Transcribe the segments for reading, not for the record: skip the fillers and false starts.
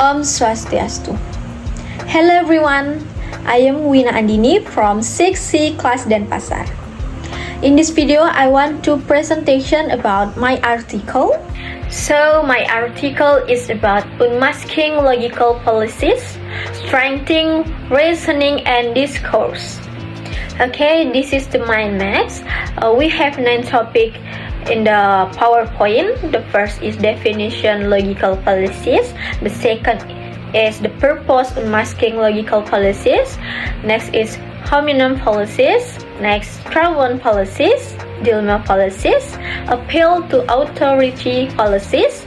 Om Swastiastu. Hello everyone, I am Wina Andini from 6C class Denpasar. In this video, I want to presentation about my article. So my article is about unmasking logical fallacies, strengthening reasoning and discourse. Okay, this is the mind maps. We have 9 topics in the PowerPoint. The first is definition logical fallacies. The second is the purpose unmasking logical fallacies. Next is hominem fallacies. Next, Trawan fallacies, dilemma fallacies, appeal to authority fallacies,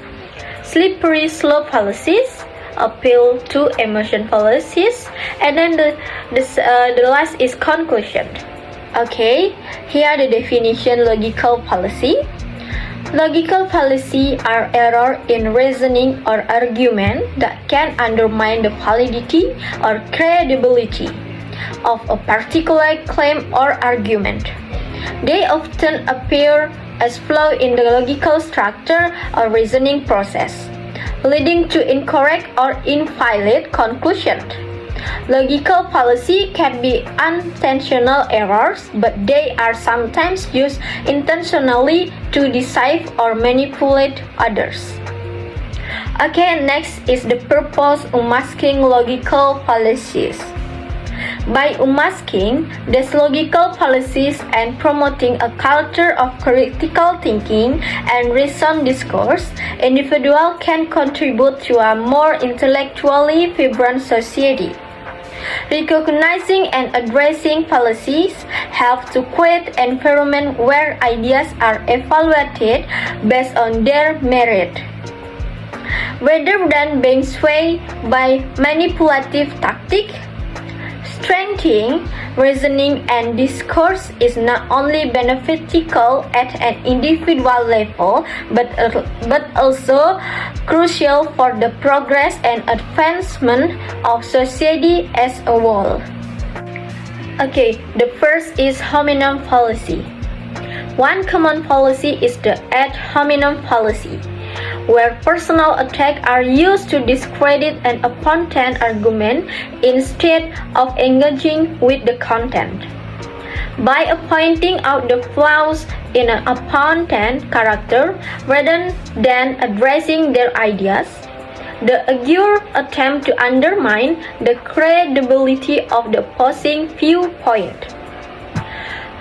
slippery slope fallacies, appeal to emotion fallacies, and then the last is conclusion. Okay, here the definition logical fallacy. Logical fallacy are error in reasoning or argument that can undermine the validity or credibility of a particular claim or argument. They often appear as flaw in the logical structure or reasoning process, leading to incorrect or invalid conclusions. Logical fallacy can be unintentional errors, but they are sometimes used intentionally to deceive or manipulate others. Okay, next is the purpose unmasking logical fallacies. By unmasking these logical fallacies and promoting a culture of critical thinking and reasoned discourse, individuals can contribute to a more intellectually vibrant society. Recognizing and addressing fallacies help to create an environment where ideas are evaluated based on their merit, rather than being swayed by manipulative tactics. Strengthening reasoning and discourse is not only beneficial at an individual level, but also crucial for the progress and advancement of society as a whole. Okay, the first is hominem fallacy. One common fallacy is the ad hominem fallacy, where personal attacks are used to discredit an opponent's argument instead of engaging with the content. By pointing out the flaws in an opponent's character rather than addressing their ideas, the arguer attempts to undermine the credibility of the opposing viewpoint.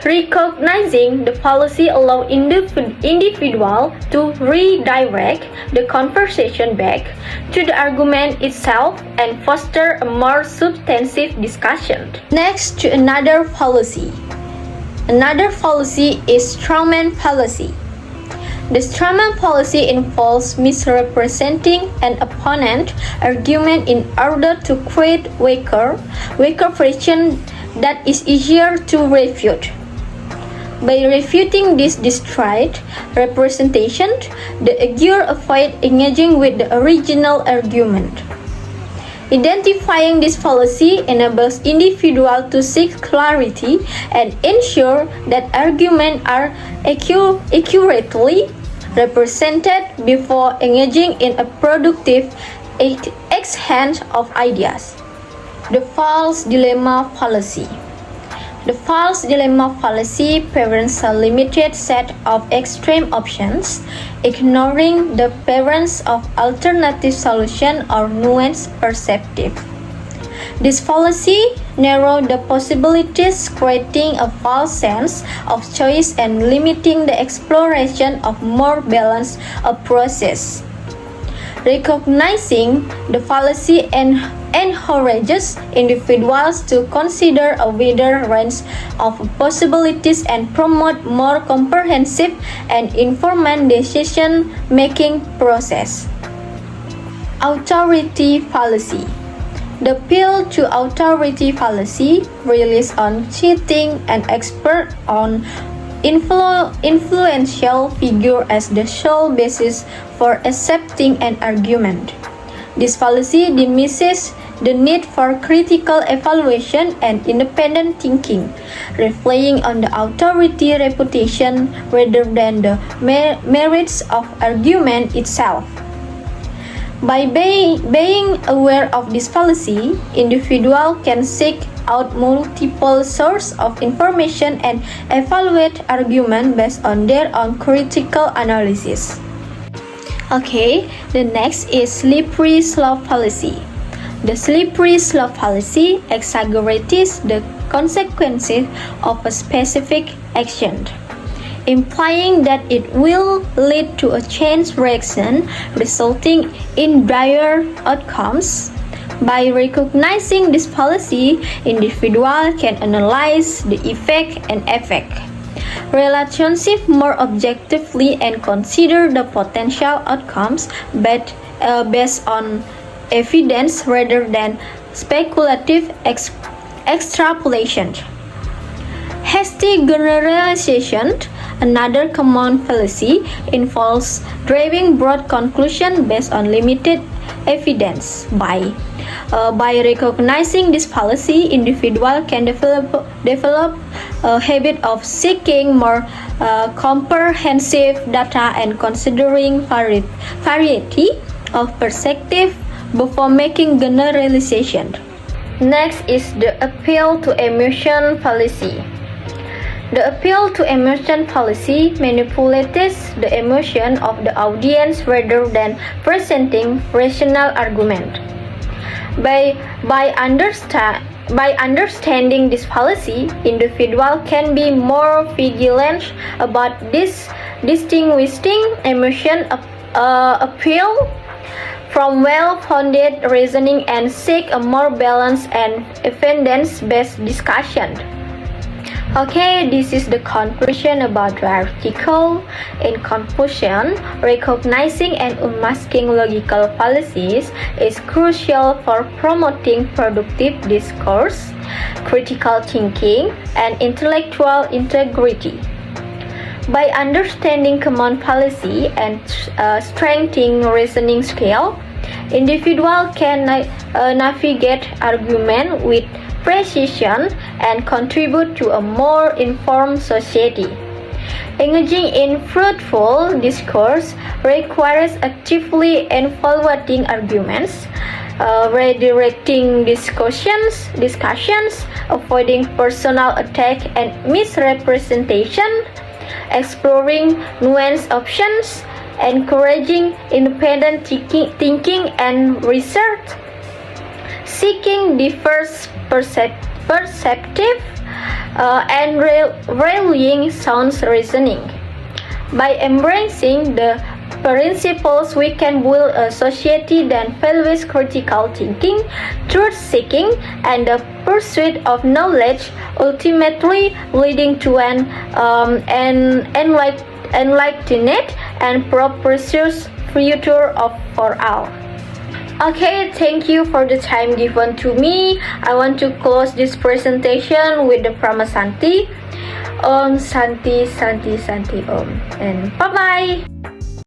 Recognizing the fallacy allows individuals to redirect the conversation back to the argument itself and foster a more substantive discussion. Next to another fallacy. Another fallacy is strawman fallacy. The strawman fallacy involves misrepresenting an opponent's argument in order to create weaker version that is easier to refute. By refuting this distorted representation, the arguer avoids engaging with the original argument. Identifying this fallacy enables individuals to seek clarity and ensure that arguments are accurately represented before engaging in a productive exchange of ideas. The false dilemma fallacy. The false dilemma fallacy presents a limited set of extreme options, ignoring the presence of alternative solutions or nuanced perspective. This fallacy narrows the possibilities, creating a false sense of choice and limiting the exploration of more balanced approaches. Recognizing the fallacy encourages individuals to consider a wider range of possibilities and promote more comprehensive and informed decision-making process. Authority fallacy. The appeal to authority fallacy relies on citing an expert on influential figure as the sole basis for accepting an argument. This fallacy diminishes the need for critical evaluation and independent thinking, relying on the authority reputation rather than the merits of argument itself. By being aware of this fallacy, individual can seek out multiple sources of information and evaluate argument based on their own critical analysis. Okay, the next is slippery slope fallacy. The slippery slope fallacy exaggerates the consequences of a specific action, implying that it will lead to a chain reaction resulting in dire outcomes. By recognizing this fallacy, individuals can analyze the effect and effect relationship more objectively and consider the potential outcomes based on evidence rather than speculative extrapolation. Hasty generalization, another common fallacy, involves drawing broad conclusions based on limited evidence. By recognizing this fallacy, individuals can develop a habit of seeking more comprehensive data and considering variety of perspectives before making generalization. Next is the appeal to emotion fallacy. The appeal to emotion fallacy manipulates the emotion of the audience rather than presenting rational argument. By understanding this fallacy, individuals can be more vigilant about distinguishing emotion appeal from well-founded reasoning and seek a more balanced and evidence-based discussion. Okay, this is the conclusion about the article. In conclusion, recognizing and unmasking logical fallacies is crucial for promoting productive discourse, critical thinking, and intellectual integrity. By understanding common fallacy and strengthening reasoning skill, individuals can navigate argument with precision and contribute to a more informed society. Engaging in fruitful discourse requires actively evaluating arguments, redirecting discussions, avoiding personal attack and misrepresentation, exploring nuanced options, encouraging independent thinking and research, seeking diverse perspective, and rallying sound reasoning. By embracing the principles, we can build a society that values critical thinking, truth-seeking, and the pursuit of knowledge, ultimately leading to an enlightened and prosperous future for all. Okay, thank you for the time given to me. I want to close this presentation with the Prama Santi. Om Santi Santi Santi Om, and bye bye.